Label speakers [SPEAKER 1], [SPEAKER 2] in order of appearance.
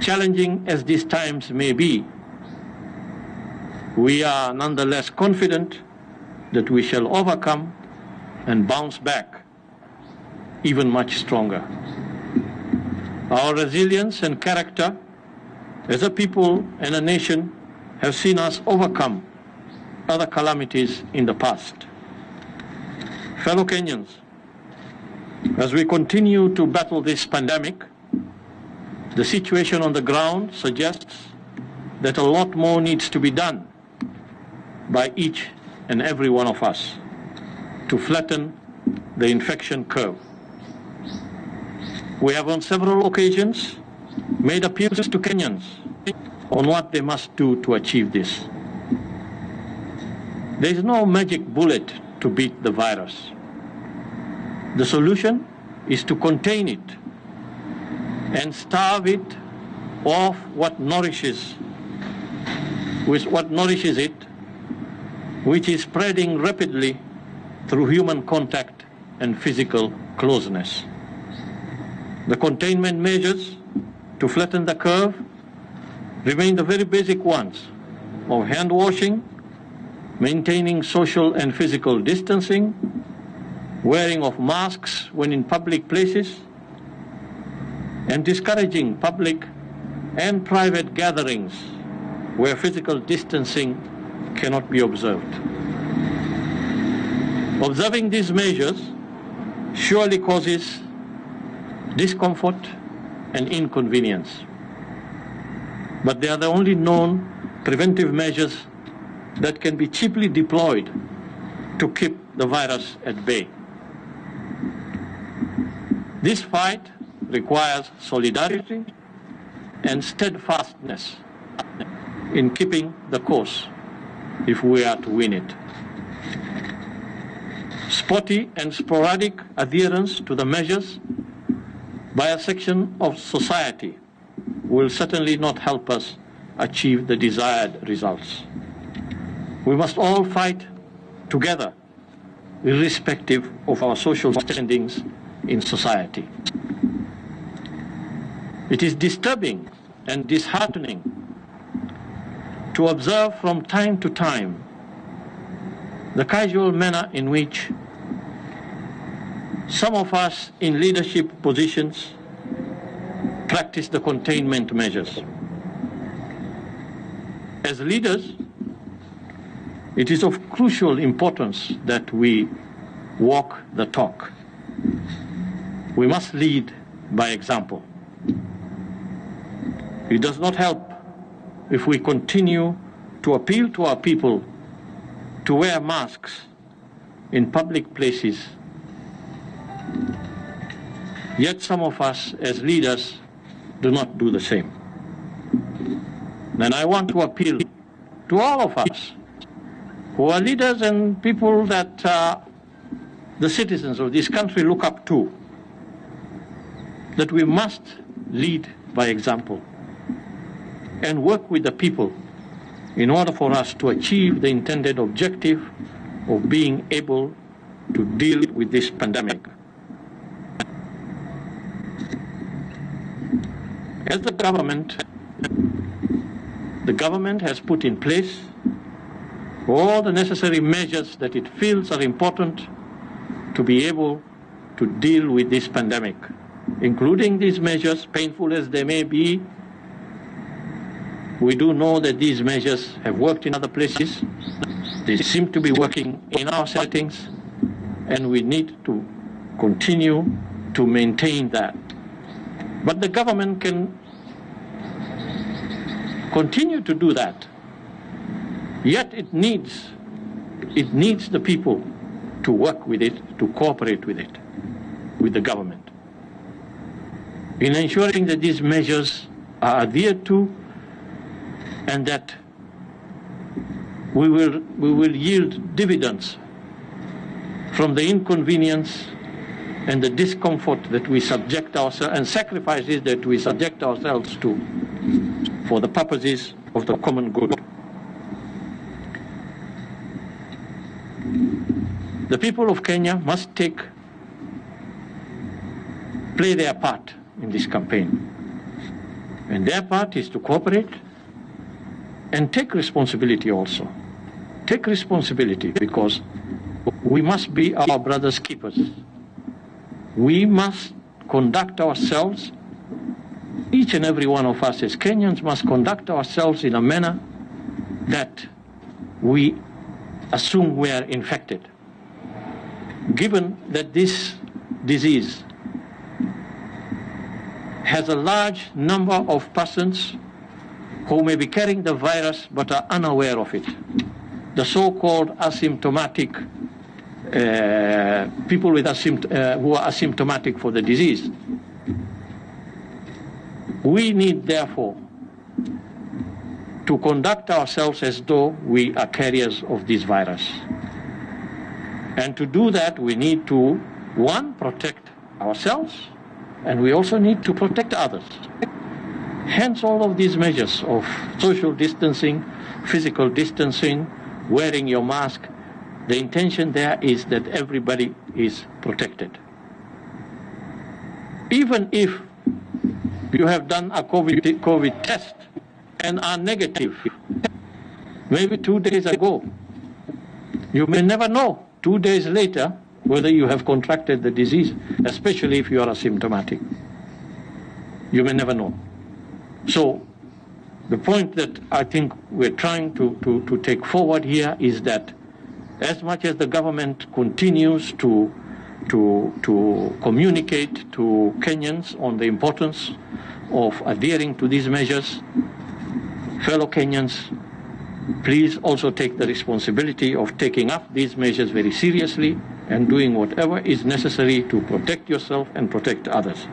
[SPEAKER 1] Challenging as these times may be, we are nonetheless confident that we shall overcome and bounce back even much stronger. Our resilience and character as a people and a nation have seen us overcome other calamities in the past. Fellow Kenyans, as we continue to battle this pandemic, the situation on the ground suggests that a lot more needs to be done by each and every one of us to flatten the infection curve. We have on several occasions made appeals to Kenyans on what they must do to achieve this. There is no magic bullet to beat the virus. The solution is to contain it and starve it of what nourishes it, which is spreading rapidly through human contact and physical closeness. The containment measures to flatten the curve remain the very basic ones of hand washing, maintaining social and physical distancing, wearing of masks when in public places, and discouraging public and private gatherings where physical distancing cannot be observed. Observing these measures surely causes discomfort and inconvenience, but they are the only known preventive measures that can be cheaply deployed to keep the virus at bay. This fight requires solidarity and steadfastness in keeping the course if we are to win it. Spotty and sporadic adherence to the measures by a section of society will certainly not help us achieve the desired results. We must all fight together, irrespective of our social standings in society. It is disturbing and disheartening to observe from time to time the casual manner in which some of us in leadership positions practice the containment measures. As leaders, it is of crucial importance that we walk the talk. We must lead by example. It does not help if we continue to appeal to our people to wear masks in public places, yet some of us as leaders do not do the same. And I want to appeal to all of us who are leaders and people that the citizens of this country look up to, that we must lead by example and work with the people in order for us to achieve the intended objective of being able to deal with this pandemic. As the government has put in place all the necessary measures that it feels are important to be able to deal with this pandemic, including these measures, painful as they may be. We do know that these measures have worked in other places. They seem to be working in our settings, and we need to continue to maintain that. But the government can continue to do that. Yet it needs the people to work with it, to cooperate with it, with the government, in ensuring that these measures are adhered to and that we will yield dividends from the inconvenience and the discomfort that we subject ourselves and sacrifices that we subject ourselves to for the purposes of the common good. The people of Kenya must play their part in this campaign. And their part is to cooperate and take responsibility also. Take responsibility, because we must be our brother's keepers. We must conduct ourselves, each and every one of us as Kenyans must conduct ourselves in a manner that we assume we are infected. Given that this disease has a large number of persons who may be carrying the virus but are unaware of it, the so-called asymptomatic people with who are asymptomatic for the disease. We need, therefore, to conduct ourselves as though we are carriers of this virus. And to do that, we need to, one, protect ourselves, and we also need to protect others. Hence all of these measures of social distancing, physical distancing, wearing your mask. The intention there is that everybody is protected. Even if you have done a COVID test and are negative, maybe 2 days ago, you may never know 2 days later whether you have contracted the disease, especially if you are asymptomatic. You may never know. So the point that I think we're trying to take forward here is that as much as the government continues to communicate to Kenyans on the importance of adhering to these measures, fellow Kenyans, please also take the responsibility of taking up these measures very seriously and doing whatever is necessary to protect yourself and protect others.